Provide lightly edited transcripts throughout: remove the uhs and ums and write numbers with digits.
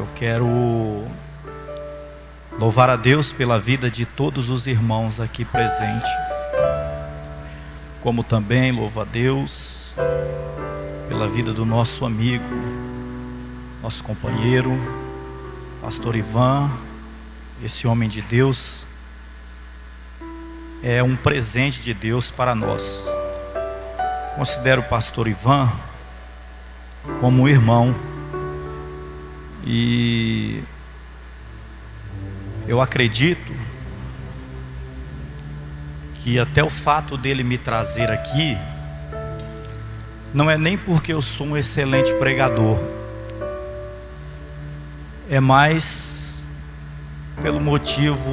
Eu quero louvar a Deus pela vida de todos os irmãos aqui presentes, como também louvo a Deus pela vida do nosso amigo, nosso companheiro, pastor Ivan. Esse homem de Deus é um presente de Deus para nós. Considero o pastor Ivan como um irmão, e eu acredito que até o fato dele me trazer aqui não é nem porque eu sou um excelente pregador, é mais pelo motivo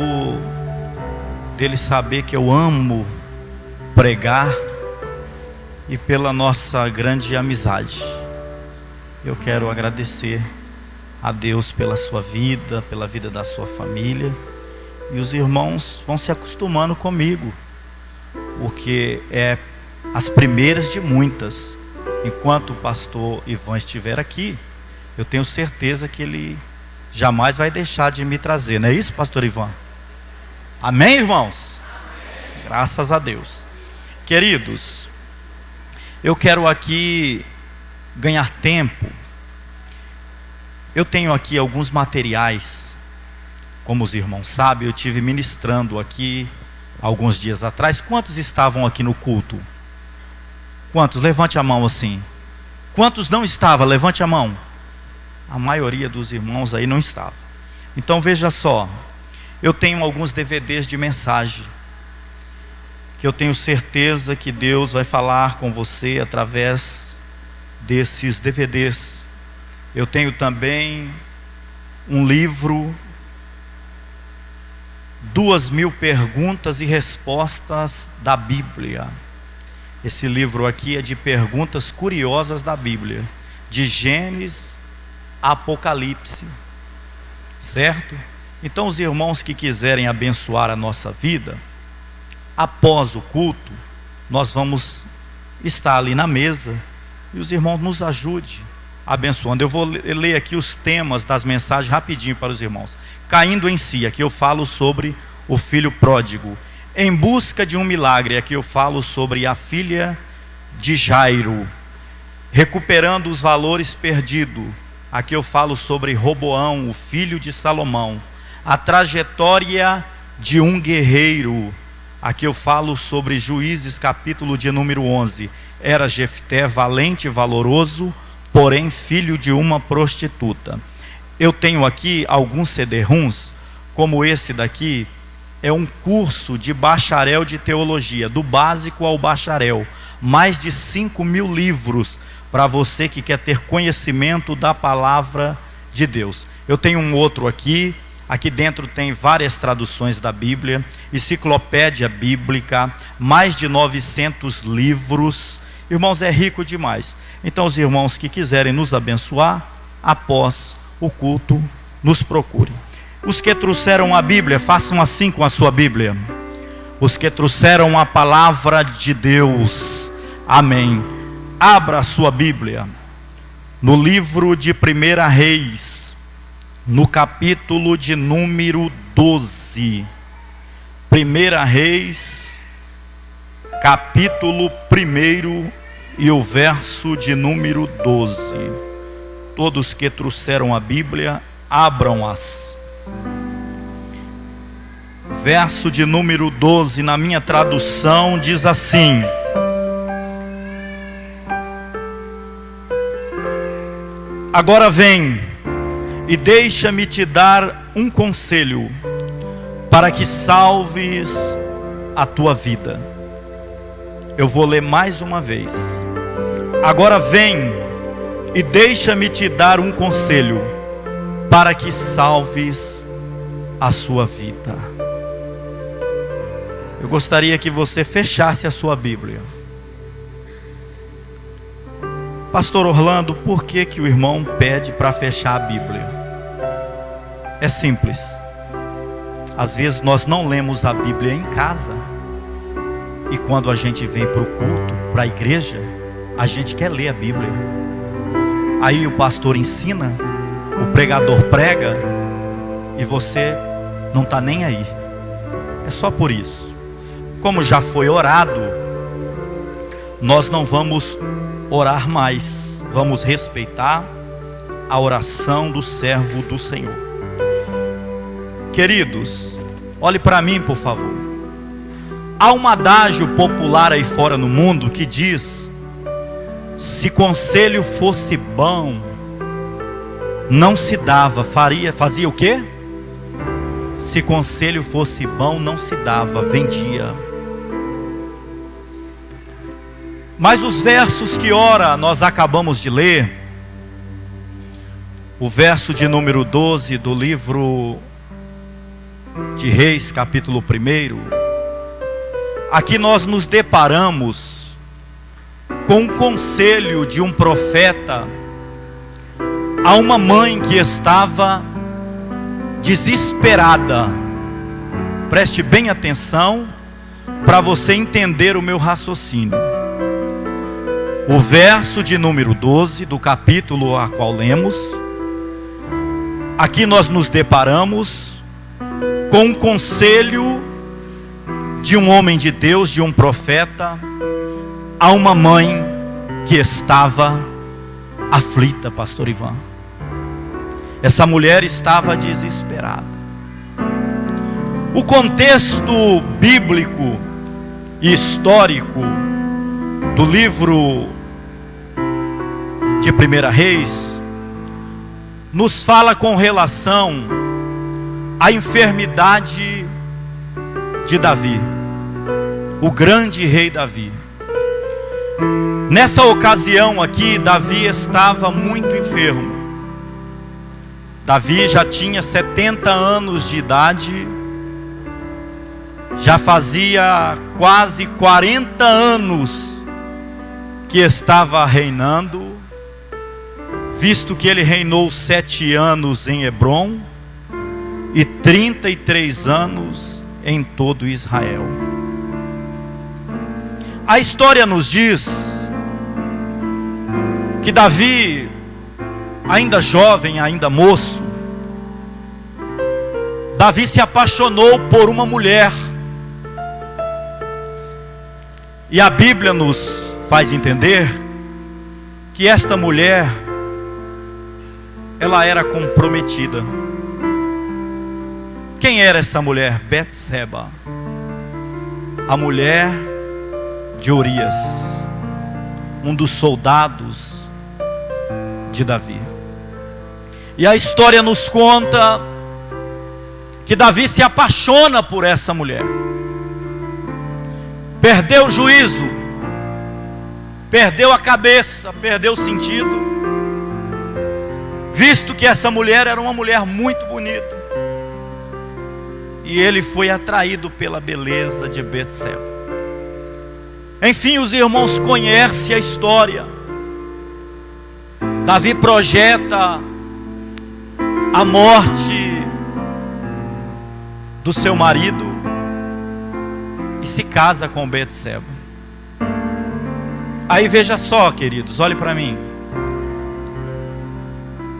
dele saber que eu amo pregar e pela nossa grande amizade. Eu quero agradecer a Deus pela sua vida, pela vida da sua família, e os irmãos vão se acostumando comigo, porque é as primeiras de muitas. Enquanto o pastor Ivan estiver aqui, eu tenho certeza que ele jamais vai deixar de me trazer, não é isso, pastor Ivan? Amém, irmãos? Amém. Graças a Deus. Queridos, eu quero aqui ganhar tempo. Eu tenho aqui alguns materiais, como os irmãos sabem, eu tive ministrando aqui alguns dias atrás. Quantos estavam aqui no culto? Quantos? Levante a mão assim. Quantos não estavam? Levante a mão. A maioria dos irmãos aí não estava. Então veja só, eu tenho alguns DVDs de mensagem, que eu tenho certeza que Deus vai falar com você através desses DVDs. Eu tenho também um livro, 2.000 perguntas e respostas da Bíblia. Esse livro aqui é de perguntas curiosas da Bíblia, de Gênesis a Apocalipse, certo? Então os irmãos que quiserem abençoar a nossa vida, após o culto, nós vamos estar ali na mesa, e os irmãos nos ajudem abençoando. Eu vou ler aqui os temas das mensagens rapidinho para os irmãos. Caindo em si, aqui eu falo sobre o filho pródigo. Em busca de um milagre, aqui eu falo sobre a filha de Jairo. Recuperando os valores perdidos, aqui eu falo sobre Roboão, o filho de Salomão. A trajetória de um guerreiro, aqui eu falo sobre Juízes, capítulo de número 11. Era Jefté valente e valoroso, porém filho de uma prostituta. Eu tenho aqui alguns CD-ROMs, como esse daqui, é um curso de bacharel de teologia, do básico ao bacharel. Mais de 5.000 livros para você que quer ter conhecimento da palavra de Deus. Eu tenho um outro aqui dentro tem várias traduções da Bíblia, enciclopédia bíblica, mais de 900 livros. Irmãos, é rico demais. Então os irmãos que quiserem nos abençoar, após o culto, nos procurem. Os que trouxeram a Bíblia, façam assim com a sua Bíblia. Os que trouxeram a palavra de Deus, amém. Abra a sua Bíblia no livro de 1 Reis, no capítulo de número 12. 1 Reis, capítulo 1 e o verso de número 12. Todos que trouxeram a Bíblia, abram-as. Verso de número 12, na minha tradução, diz assim: agora vem e deixa-me te dar um conselho, para que salves a tua vida. Eu vou ler mais uma vez. Agora vem e deixa-me te dar um conselho, para que salves a sua vida. Eu gostaria que você fechasse a sua Bíblia. Pastor Orlando, por que o irmão pede para fechar a Bíblia? É simples. Às vezes nós não lemos a Bíblia em casa, e quando a gente vem para o culto, para a igreja, a gente quer ler a Bíblia. Aí o pastor ensina, o pregador prega e você não está nem aí. É só por isso. Como já foi orado, nós não vamos orar mais. Vamos respeitar a oração do servo do Senhor. Queridos, olhe para mim, por favor. Há um adágio popular aí fora no mundo que diz: se conselho fosse bom, não se dava, fazia o quê? Se conselho fosse bom, não se dava, vendia. Mas os versos que ora nós acabamos de ler, o verso de número 12 do livro de Reis, capítulo 1, aqui nós nos deparamos com um conselho de um profeta a uma mãe que estava desesperada. Preste bem atenção para você entender o meu raciocínio. O verso de número 12 do capítulo a qual lemos, aqui nós nos deparamos com um conselho de um homem de Deus, de um profeta, a uma mãe que estava aflita, pastor Ivan. Essa mulher estava desesperada. O contexto bíblico e histórico do livro de 1 Reis nos fala com relação à enfermidade de Davi, o grande rei Davi. Nessa ocasião aqui, Davi estava muito enfermo. Davi já tinha 70 anos de idade, já fazia quase 40 anos que estava reinando, visto que ele reinou 7 anos em Hebrom e 33 anos em todo Israel. A história nos diz que Davi, ainda jovem, ainda moço, Davi se apaixonou por uma mulher. E a Bíblia nos faz entender que esta mulher, ela era comprometida. Quem era essa mulher? Betseba, a mulher de Urias, um dos soldados de Davi. E a história nos conta que Davi se apaixona por essa mulher. Perdeu o juízo, perdeu a cabeça, perdeu o sentido, visto que essa mulher era uma mulher muito bonita. E ele foi atraído pela beleza de Betseba. Enfim, os irmãos conhecem a história. Davi projeta a morte do seu marido e se casa com Betseba. Aí veja só, queridos, olhe para mim.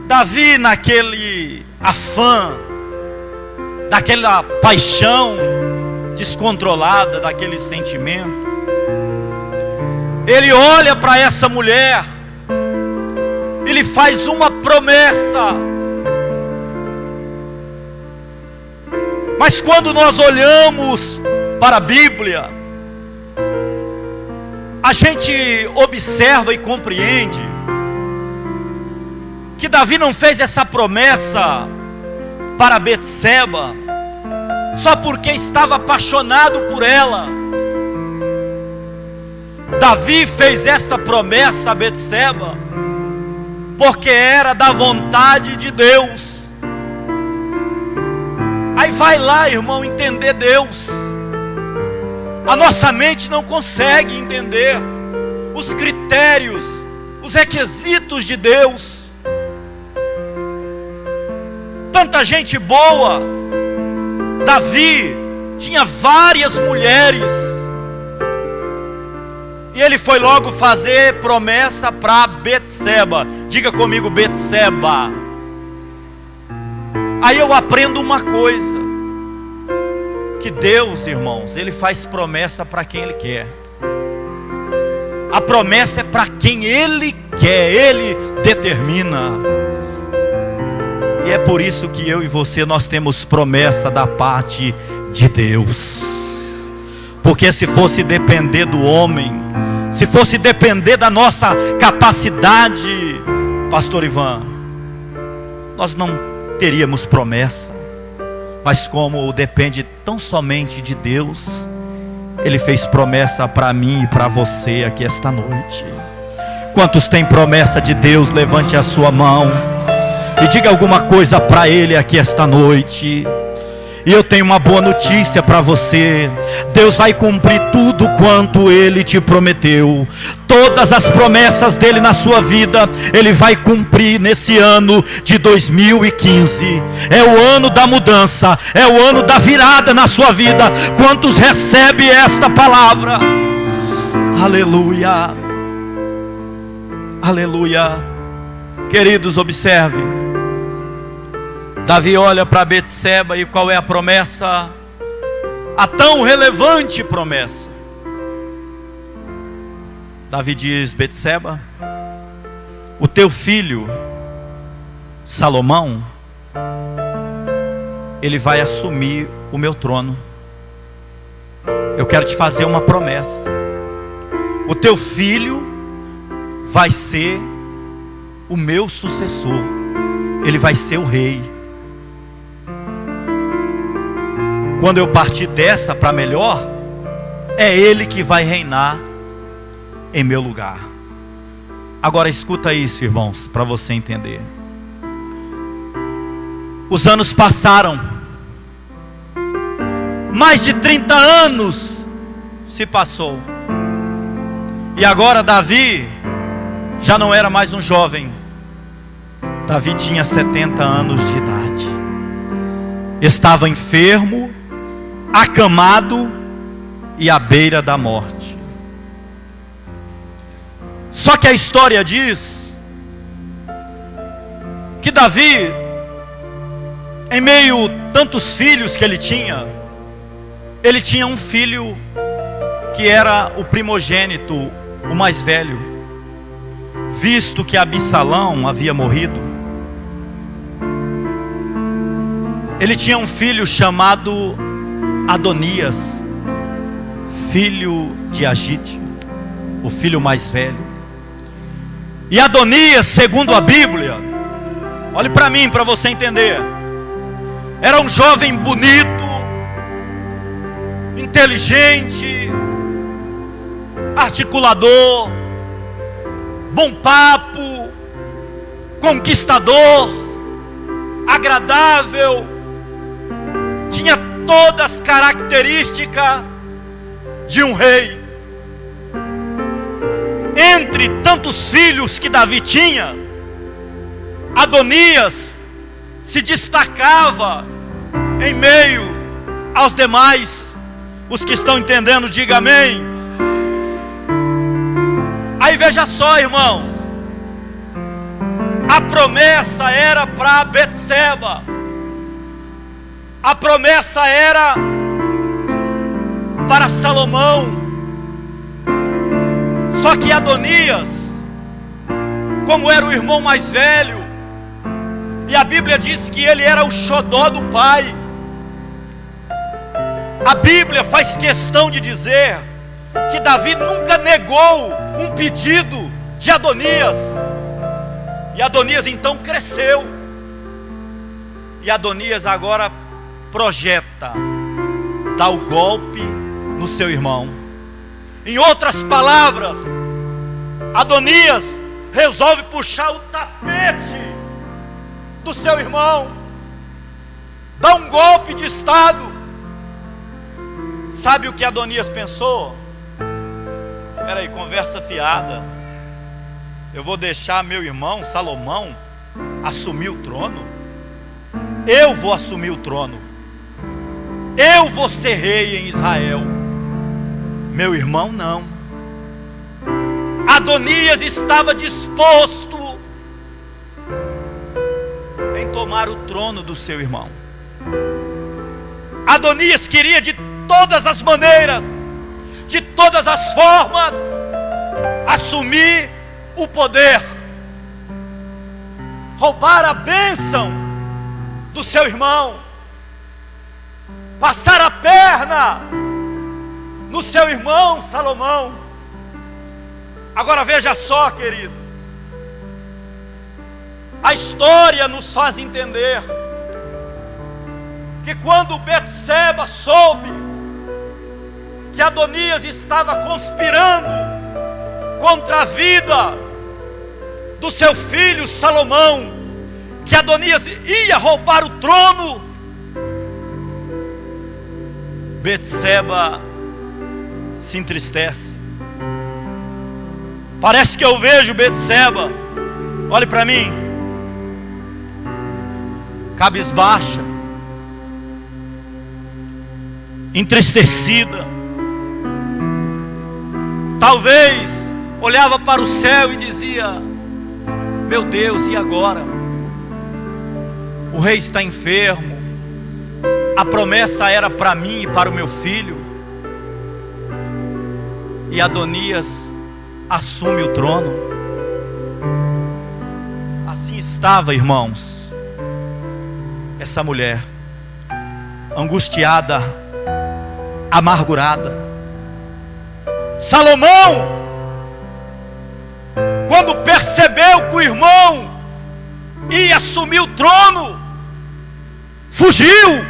Davi, naquele afã, daquela paixão descontrolada, daquele sentimento, ele olha para essa mulher, ele faz uma promessa. Mas quando nós olhamos para a Bíblia, a gente observa e compreende que Davi não fez essa promessa para Betseba só porque estava apaixonado por ela. Davi fez esta promessa a Betseba porque era da vontade de Deus. Aí vai lá, irmão, entender Deus. A nossa mente não consegue entender os critérios, os requisitos de Deus. Tanta gente boa. Davi tinha várias mulheres, e ele foi logo fazer promessa para Betseba. Diga comigo, Betseba. Aí eu aprendo uma coisa, que Deus, irmãos, Ele faz promessa para quem Ele quer. A promessa é para quem Ele quer, Ele determina. E é por isso que eu e você, nós temos promessa da parte de Deus. Porque se fosse depender do homem, se fosse depender da nossa capacidade, pastor Ivan, nós não teríamos promessa. Mas como depende tão somente de Deus, Ele fez promessa para mim e para você aqui esta noite. Quantos têm promessa de Deus? Levante a sua mão e diga alguma coisa para Ele aqui esta noite. E eu tenho uma boa notícia para você: Deus vai cumprir tudo quanto Ele te prometeu. Todas as promessas dEle na sua vida, Ele vai cumprir nesse ano de 2015. É o ano da mudança, é o ano da virada na sua vida. Quantos recebem esta palavra? Aleluia, aleluia. Queridos, observe. Davi olha para Betseba, e qual é a promessa? A tão relevante promessa. Davi diz: Betseba, o teu filho Salomão, ele vai assumir o meu trono. Eu quero te fazer uma promessa. O teu filho vai ser o meu sucessor. Ele vai ser o rei. Quando eu partir dessa para melhor, é Ele que vai reinar em meu lugar. Agora escuta isso, irmãos, para você entender. Os anos passaram. Mais de 30 anos se passou. E agora Davi já não era mais um jovem. Davi tinha 70 anos de idade. Estava enfermo, acamado e à beira da morte. Só que a história diz que Davi, em meio a tantos filhos que ele tinha um filho que era o primogênito, o mais velho, visto que Absalão havia morrido. Ele tinha um filho chamado Adonias, filho de Agite, o filho mais velho. E Adonias, segundo a Bíblia, olhe para mim para você entender, era um jovem bonito, inteligente, articulador, bom papo, conquistador, agradável, tinha todas as características de um rei. Entre tantos filhos que Davi tinha, Adonias se destacava em meio aos demais. Os que estão entendendo, diga amém. Aí veja só, irmãos, a promessa era para Betseba, a promessa era para Salomão. Só que Adonias, como era o irmão mais velho, e a Bíblia diz que ele era o xodó do pai, a Bíblia faz questão de dizer que Davi nunca negou um pedido de Adonias. E Adonias então cresceu, e Adonias agora projeta dar o golpe no seu irmão. Em outras palavras, Adonias resolve puxar o tapete do seu irmão, dá um golpe de estado. Sabe o que Adonias pensou? Peraí, conversa fiada. Eu vou deixar meu irmão Salomão assumir o trono? Eu vou assumir o trono. Eu vou ser rei em Israel. Meu irmão não. Adonias estava disposto em tomar o trono do seu irmão. Adonias queria de todas as maneiras, de todas as formas, assumir o poder, roubar a bênção do seu irmão, passar a perna no seu irmão Salomão. Agora veja só, queridos, a história nos faz entender que quando Betseba soube que Adonias estava conspirando contra a vida do seu filho Salomão, que Adonias ia roubar o trono, Betseba se entristece. Parece que eu vejo Betseba, olhe para mim, cabisbaixa, entristecida. Talvez olhava para o céu e dizia: meu Deus, e agora? O rei está enfermo, a promessa era para mim e para o meu filho, e Adonias assume o trono. Assim estava, irmãos, essa mulher, angustiada, amargurada. Salomão, quando percebeu que o irmão ia assumir o trono, fugiu,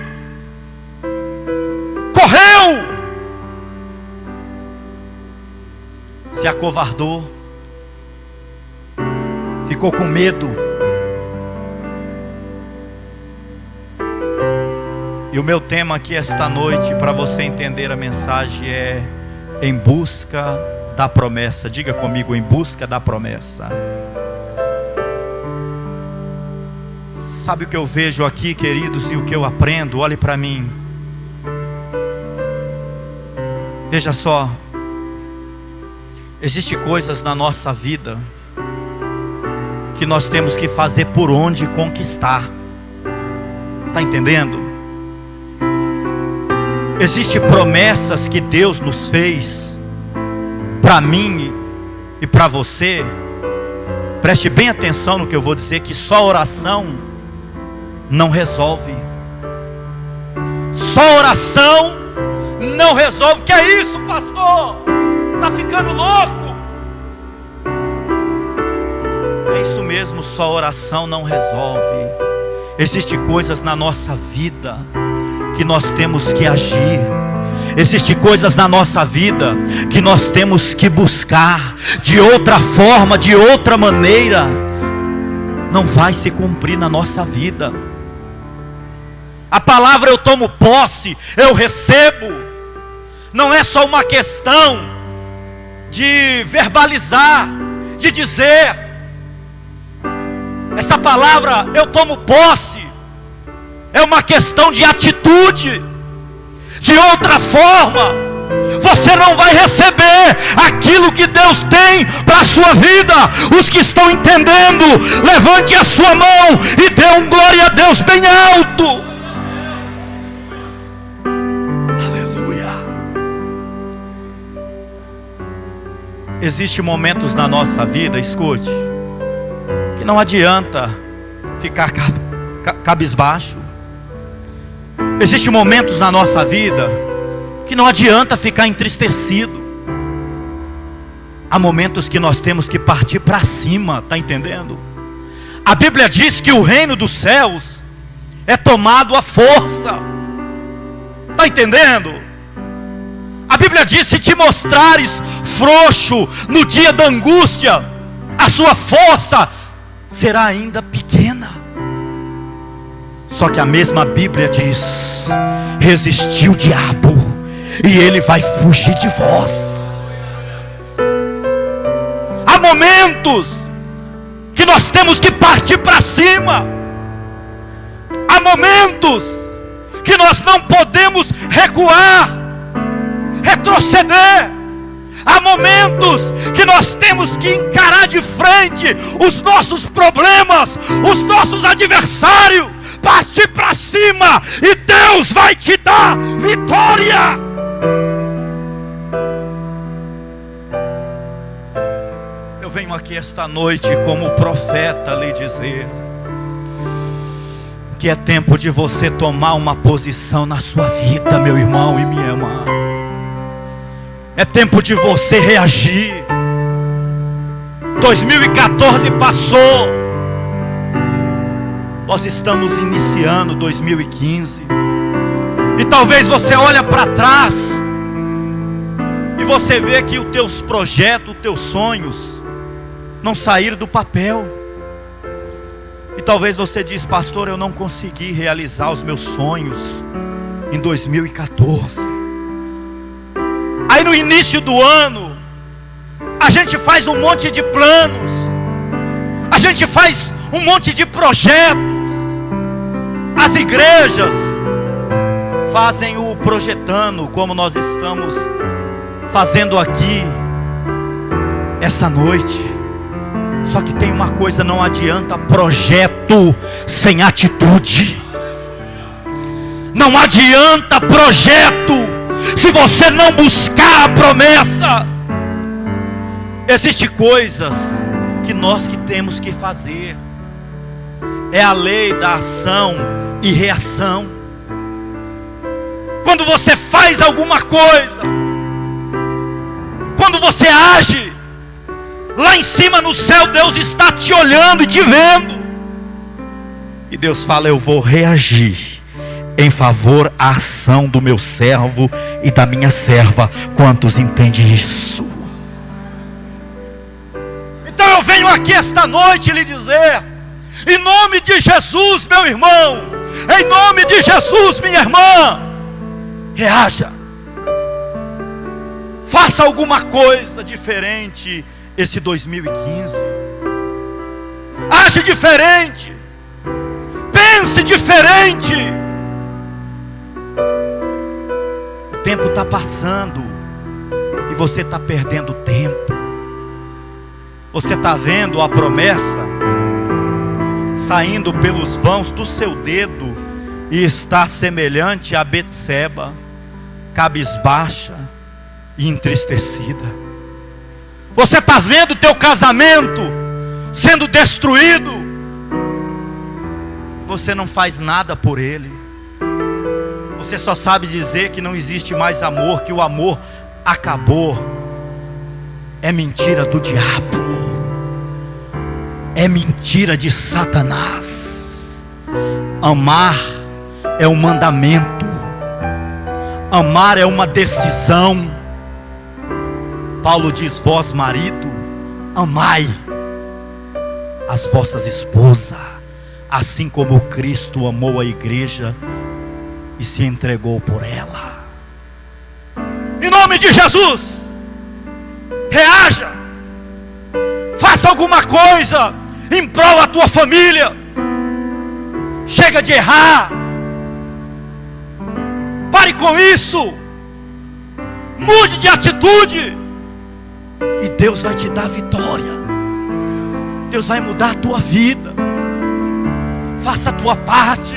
correu, se acovardou, ficou com medo. E o meu tema aqui esta noite, para você entender a mensagem, é em busca da promessa. Diga comigo: em busca da promessa. Sabe o que eu vejo aqui, queridos, e o que eu aprendo? Olhe para mim. Veja só, existem coisas na nossa vida que nós temos que fazer por onde conquistar. Está entendendo? Existem promessas que Deus nos fez para mim e para você. Preste bem atenção no que eu vou dizer, que só oração não resolve. Só oração não resolve. Que é isso, pastor? Está ficando louco? É isso mesmo, só oração não resolve. Existem coisas na nossa vida que nós temos que agir. Existem coisas na nossa vida que nós temos que buscar. De outra forma, de outra maneira, não vai se cumprir na nossa vida. A palavra eu tomo posse, eu recebo. Não é só uma questão de verbalizar, de dizer. Essa palavra eu tomo posse é uma questão de atitude. De outra forma, você não vai receber aquilo que Deus tem para a sua vida. Os que estão entendendo, levante a sua mão e dê um glória a Deus bem alto. Aleluia. Existem momentos na nossa vida, escute, que não adianta ficar cabisbaixo. Existem momentos na nossa vida que não adianta ficar entristecido. Há momentos que nós temos que partir para cima, está entendendo? A Bíblia diz que o reino dos céus é tomado à força. Está entendendo? A Bíblia diz: se te mostrares frouxo no dia da angústia, a sua força será ainda pequena. Só que a mesma Bíblia diz: resistiu o diabo e ele vai fugir de vós. Há momentos que nós temos que partir para cima. Há momentos que nós não podemos recuar, retroceder. Há momentos que nós temos que encarar de frente os nossos problemas, os nossos adversários. partir para cima e Deus vai te dar vitória. Eu venho aqui esta noite como profeta lhe dizer que é tempo de você tomar uma posição na sua vida, meu irmão e minha irmã. É tempo de você reagir. 2014 passou, nós estamos iniciando 2015, e talvez você olhe para trás e você vê que os teus projetos, os teus sonhos não saíram do papel. E talvez você diz: pastor, eu não consegui realizar os meus sonhos em 2014. Aí no início do ano, a gente faz um monte de planos, a gente faz um monte de projetos. As igrejas fazem o projetando, como nós estamos fazendo aqui essa noite. Só que tem uma coisa: não adianta projeto sem atitude. Não adianta projeto se você não buscar a promessa. Existem coisas que nós que temos que fazer. É a lei da ação e reação. Quando você faz alguma coisa, quando você age, lá em cima no céu Deus está te olhando e te vendo. E Deus fala: eu vou reagir em favor à ação do meu servo e da minha serva. Quantos entendem isso? Então eu venho aqui esta noite lhe dizer, em nome de Jesus, meu irmão, em nome de Jesus, minha irmã, reaja. Faça alguma coisa diferente esse 2015. Age diferente. Pense diferente. O tempo está passando e você está perdendo tempo. Você está vendo a promessa saindo pelos vãos do seu dedo e está semelhante a Betseba, cabisbaixa e entristecida. Você está vendo o teu casamento sendo destruído. Você não faz nada por ele. Você só sabe dizer que não existe mais amor, que o amor acabou. É mentira do diabo. É mentira de Satanás. Amar é um mandamento. Amar é uma decisão. Paulo diz: vós, marido, amai as vossas esposas, assim como Cristo amou a igreja e se entregou por ela. Em nome de Jesus, reaja. Faça alguma coisa em prol da tua família. Chega de errar. Pare com isso. Mude de atitude. E Deus vai te dar vitória. Deus vai mudar a tua vida. Faça a tua parte,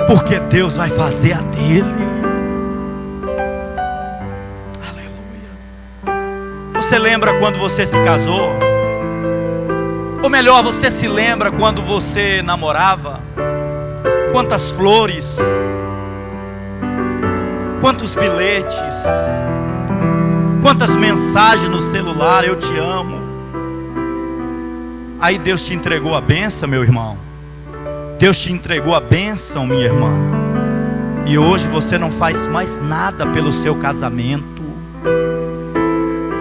porque Deus vai fazer a dele. Aleluia. Você lembra quando você se casou? Ou melhor, você se lembra quando você namorava? Quantas flores, quantos bilhetes, quantas mensagens no celular: eu te amo. Aí Deus te entregou a bênção, meu irmão. Deus te entregou a bênção, minha irmã. E hoje você não faz mais nada pelo seu casamento.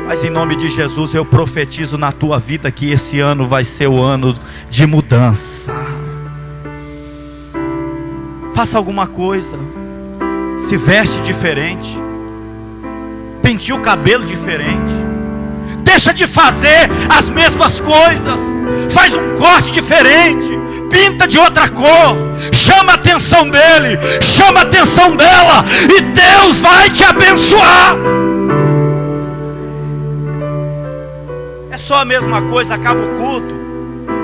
Mas em nome de Jesus eu profetizo na tua vida que esse ano vai ser o ano de mudança. Faça alguma coisa. Se veste diferente. Penteie o cabelo diferente. Deixa de fazer as mesmas coisas. Faz um corte diferente. Pinta de outra cor. Chama a atenção dele. Chama a atenção dela. E Deus vai te abençoar. É só a mesma coisa. Acaba o culto.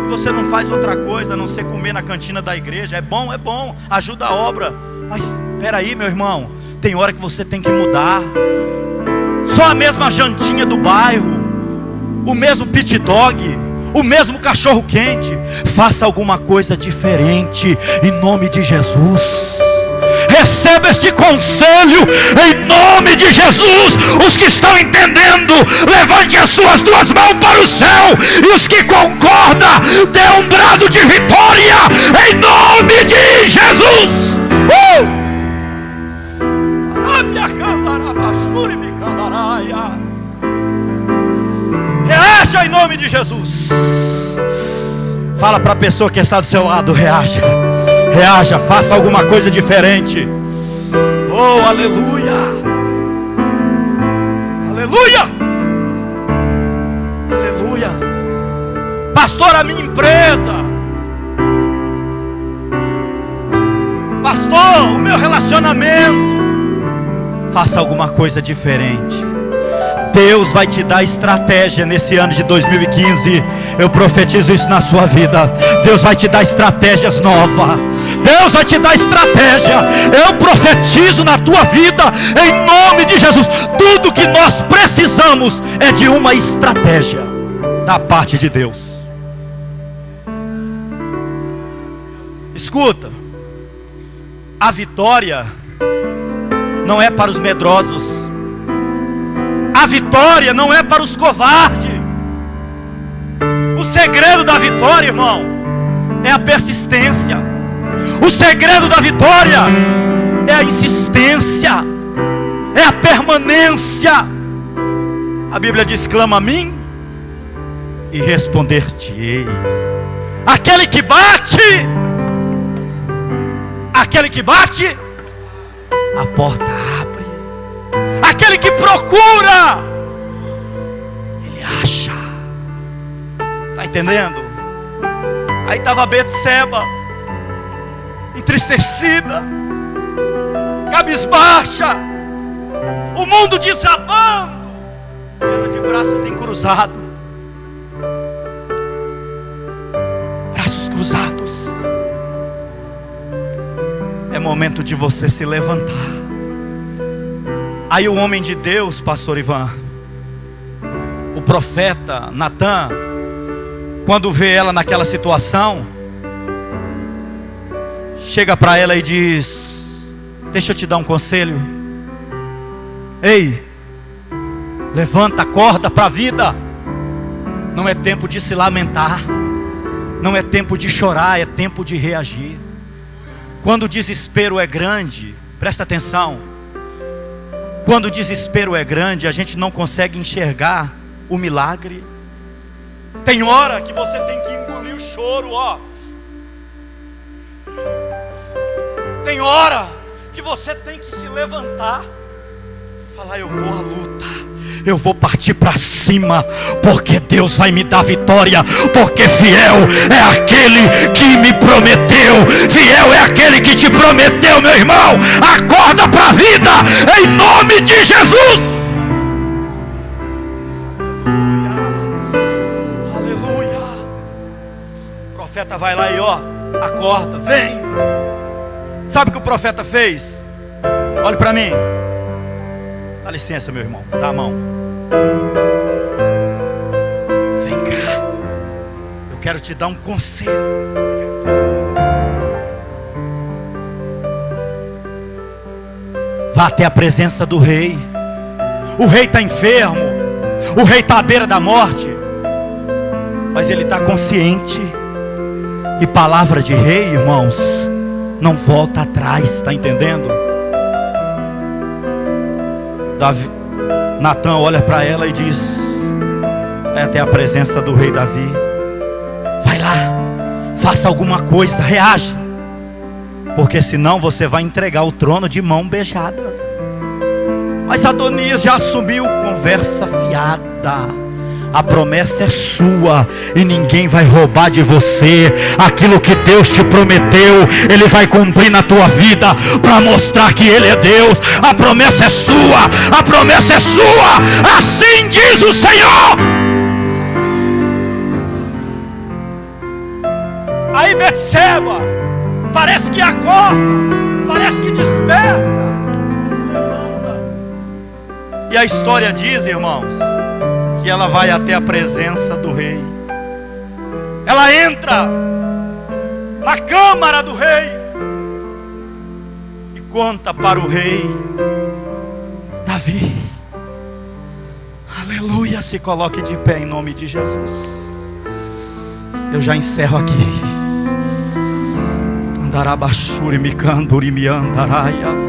você não faz outra coisa a não ser comer na cantina da igreja. É bom, ajuda a obra. Mas espera aí, meu irmão, tem hora que você tem que mudar. Só a mesma jantinha do bairro, o mesmo pit dog, o mesmo cachorro quente. Faça alguma coisa diferente em nome de Jesus. Receba este conselho em nome de Jesus. Os que estão entendendo, levante as suas duas mãos para o céu. E os que concordam, dê um brado de vitória em nome de Jesus. Reaja em nome de Jesus. Fala para a pessoa que está do seu lado: reaja, reaja, faça alguma coisa diferente. Oh, aleluia, aleluia, aleluia. Pastor, a minha empresa, pastor, o meu relacionamento. Faça alguma coisa diferente. Deus vai te dar estratégia nesse ano de 2015. Eu profetizo isso na sua vida. Deus vai te dar estratégias novas. Deus vai te dar estratégia. Eu profetizo na tua vida em nome de Jesus. Tudo que nós precisamos é de uma estratégia da parte de Deus. Escuta, a vitória não é para os medrosos. A vitória não é para os covardes. O segredo da vitória, irmão, é a persistência. O segredo da vitória é a insistência, é a permanência. A Bíblia diz: clama a mim e responder-te-ei. Aquele que bate, a porta abre. Aquele que procura, ele acha. Está entendendo? Aí estava Betseba, entristecida, cabisbaixa, o mundo desabando, ela de braços encruzados, braços cruzados. É momento de você se levantar. Aí o homem de Deus, pastor Ivan, o profeta Natan, quando vê ela naquela situação, chega para ela e diz: deixa eu te dar um conselho. Ei, levanta, acorda para a vida. Não é tempo de se lamentar, não é tempo de chorar, é tempo de reagir. Quando o desespero é grande, presta atenção, quando o desespero é grande, a gente não consegue enxergar o milagre. Tem hora que você tem que engolir o choro, ó. Tem hora que você tem que se levantar e falar: eu vou à luta, eu vou partir para cima, porque Deus vai me dar vitória, porque fiel é aquele que me prometeu, fiel é aquele que te prometeu, meu irmão. Acorda para a vida, em nome de Jesus. Aleluia. O profeta vai lá e ó, acorda, vem. Sabe o que o profeta fez? Olhe para mim. Dá licença, meu irmão, dá a mão. Vem cá, eu quero te dar um conselho. Vá até a presença do rei. O rei está enfermo, o rei está à beira da morte, mas ele está consciente. E palavra de rei, irmãos, não volta atrás, está entendendo? Natan olha para ela e diz: vai até a presença do rei Davi. Vai lá, faça alguma coisa, reage, porque senão você vai entregar o trono de mão beijada. Mas Adonias já assumiu, conversa fiada. A promessa é sua e ninguém vai roubar de você. Aquilo que Deus te prometeu, Ele vai cumprir na tua vida, para mostrar que Ele é Deus. A promessa é sua, a promessa é sua. Assim diz o Senhor. Aí Betseba parece que acorda, parece que desperta, se levanta. E a história diz, irmãos, que ela vai até a presença do rei. Ela entra na câmara do rei e conta para o rei Davi. Aleluia, se coloque de pé em nome de Jesus. Eu já encerro aqui. Andarabashuri me canduri me andaraias.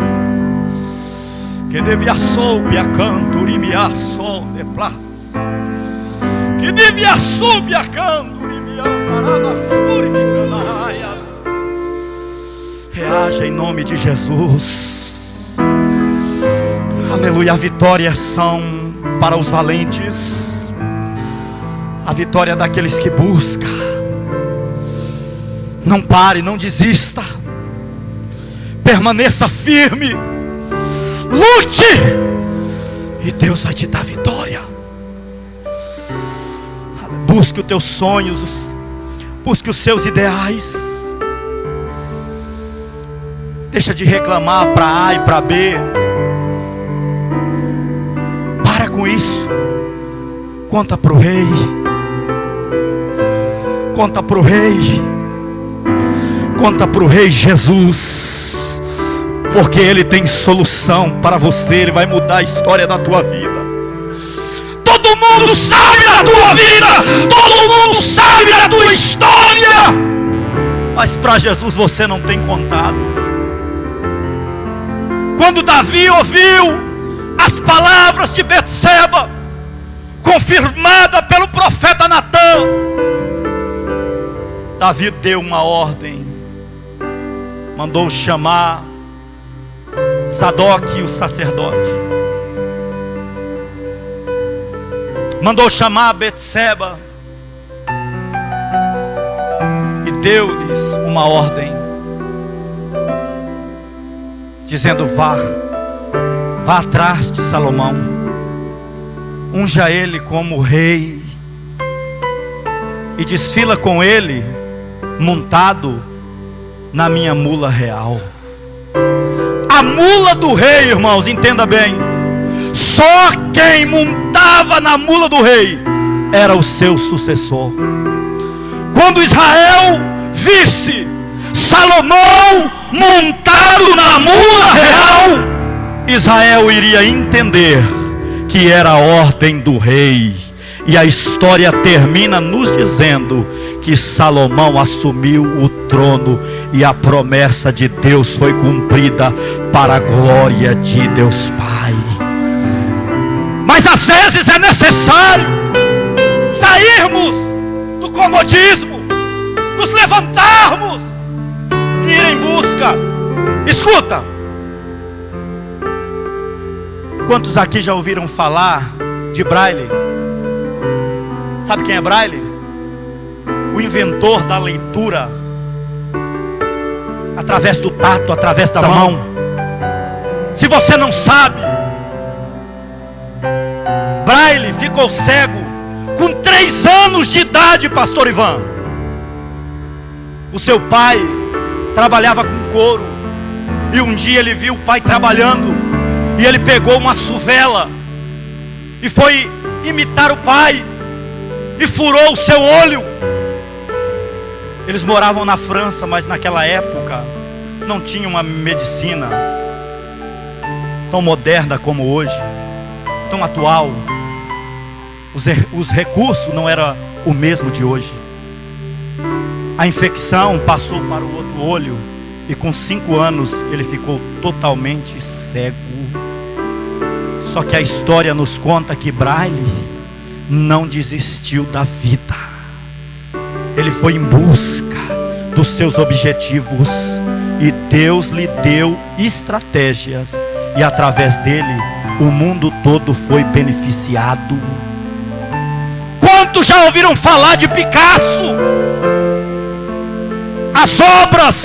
Que devia soube a canduri me assou de plas. Que devia soube a canduri me andarabashuri me candaraias. Reaja em nome de Jesus. Aleluia, a vitória são para os valentes. A vitória daqueles que buscam. Não pare, não desista. Permaneça firme. Lute. E Deus vai te dar vitória. Busque os teus sonhos. Busque os seus ideais. Deixa de reclamar para A e para B. Para com isso. Conta para o rei. Conta para o rei. Conta para o rei Jesus, porque Ele tem solução para você. Ele vai mudar a história da tua vida. Todo mundo sabe da tua vida, todo mundo sabe da tua história, mas para Jesus você não tem contado. Quando Davi ouviu as palavras de Betseba, confirmada pelo profeta Natã, Davi deu uma ordem. Mandou chamar Sadoque, o sacerdote. Mandou chamar Betseba. E deu-lhes uma ordem. Dizendo: vá atrás de Salomão. Unja ele como rei. E desfila com ele montado na minha mula real. A mula do rei, irmãos, entenda bem. Só quem montava na mula do rei era o seu sucessor. Quando Israel visse Salomão montado na mula real, Israel iria entender que era a ordem do rei. E a história termina nos dizendo que Salomão assumiu o trono e a promessa de Deus foi cumprida para a glória de Deus Pai. Mas às vezes é necessário sairmos do comodismo, nos levantarmos e ir em busca. Escuta, quantos aqui já ouviram falar de Braille? Sabe quem é Braille? O inventor da leitura através do tato, através da mão. Se você não sabe, Braille ficou cego com 3 anos de idade, pastor Ivan. O seu pai trabalhava com couro, e um dia ele viu o pai trabalhando, e ele pegou uma suvela e foi imitar o pai, e furou o seu olho. Eles moravam na França, mas naquela época não tinha uma medicina tão moderna como hoje, tão atual. Os recursos não eram o mesmo de hoje. A infecção passou para o outro olho, e com 5 anos ele ficou totalmente cego. Só que a história nos conta que Braille não desistiu da vida. Ele foi em busca dos seus objetivos, e Deus lhe deu estratégias, e através dele o mundo todo foi beneficiado. Quantos já ouviram falar de Picasso? As obras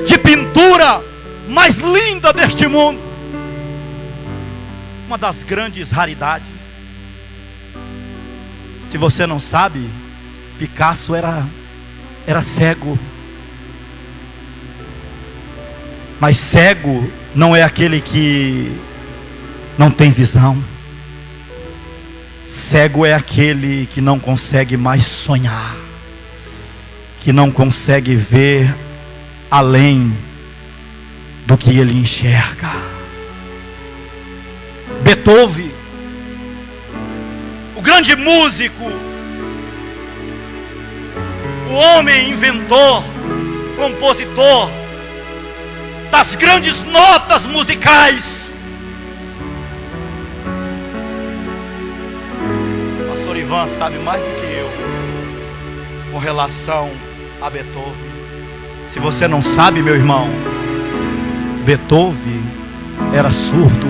de pintura mais lindas deste mundo. Uma das grandes raridades. Se você não sabe, Picasso era cego. Mas cego não é aquele que não tem visão. Cego é aquele que não consegue mais sonhar, que não consegue ver além do que ele enxerga. Beethoven, o grande músico, o homem inventor, compositor das grandes notas musicais. Pastor Ivan sabe mais do que eu com relação a Beethoven. Se você não sabe, meu irmão, Beethoven era surdo.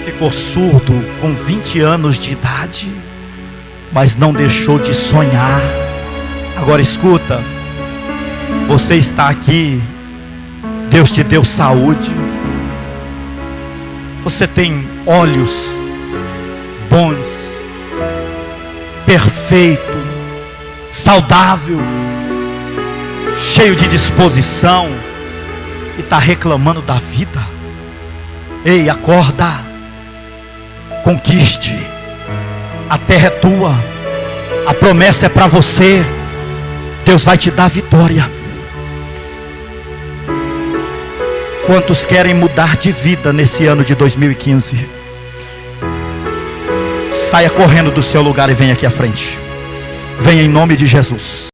Ficou surdo com 20 anos de idade, mas não deixou de sonhar. Agora escuta, você está aqui, Deus te deu saúde, você tem olhos bons, perfeito, saudável, cheio de disposição, e está reclamando da vida. Ei, acorda, conquiste, a terra é tua, a promessa é para você, Deus vai te dar vitória. Quantos querem mudar de vida nesse ano de 2015? Saia correndo do seu lugar e venha aqui à frente. Venha em nome de Jesus.